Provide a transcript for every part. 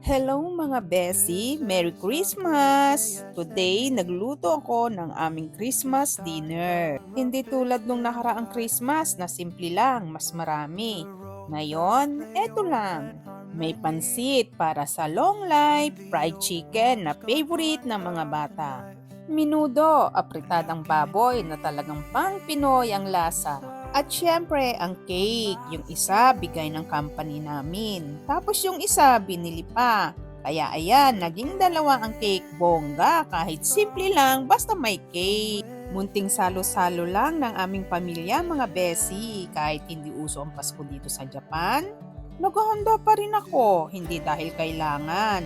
Hello mga Bessie! Merry Christmas! Today, nagluto ako ng aming Christmas dinner. Hindi tulad nung nakaraang Christmas na simple lang, mas marami. Ngayon, eto lang. May pansit para sa long life, fried chicken na favorite ng mga bata. Minudo, apritadang baboy na talagang pang Pinoy ang lasa. At syempre, ang cake, yung isa bigay ng company namin. Tapos yung isa binili pa. Kaya ayan, naging dalawa ang cake bongga kahit simple lang basta may cake. Munting salo-salo lang ng aming pamilya mga besi kahit hindi uso ang Pasko dito sa Japan. Naghahanda pa rin ako, hindi dahil kailangan,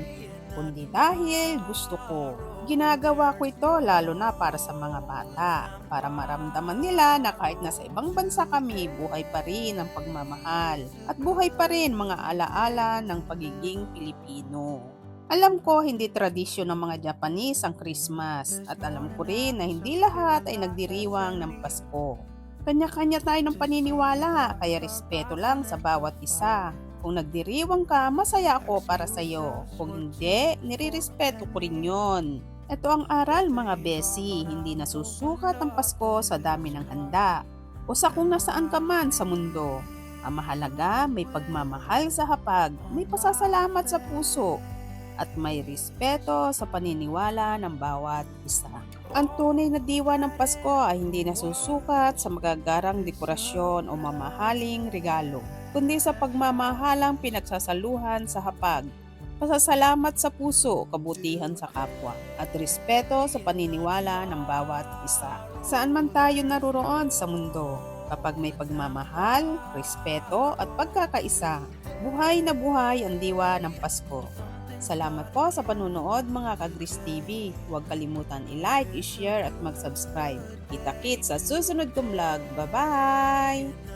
kundi dahil gusto ko. Ginagawa ko ito lalo na para sa mga bata, para maramdaman nila na kahit nasa ibang bansa kami, buhay pa rin ang pagmamahal at buhay pa rin mga alaala ng pagiging Pilipino. Alam ko hindi tradisyon ng mga Japanese ang Christmas at alam ko rin na hindi lahat ay nagdiriwang ng Pasko. Kanya-kanya tayo ng paniniwala, kaya respeto lang sa bawat isa. Kung nagdiriwang ka, masaya ako para sa'yo. Kung hindi, nirirespeto ko rin yon. Ito ang aral mga besi, hindi nasusukat ang Pasko sa dami ng handa o sa kung nasaan ka man sa mundo. Ang mahalaga, may pagmamahal sa hapag, may pasasalamat sa puso, at may respeto sa paniniwala ng bawat isa. Ang tunay na diwa ng Pasko ay hindi nasusukat sa magagarang dekorasyon o mamahaling regalo, kundi sa pagmamahalang pinagsasaluhan sa hapag, pasasalamat sa puso, kabutihan sa kapwa, at respeto sa paniniwala ng bawat isa. Saan man tayo naroroon sa mundo, kapag may pagmamahal, respeto at pagkakaisa, buhay na buhay ang diwa ng Pasko. Salamat po sa panunood mga Kagris TV. Huwag kalimutan i-like, i-share at mag-subscribe. Kita-kits sa susunod kong vlog. Bye-bye!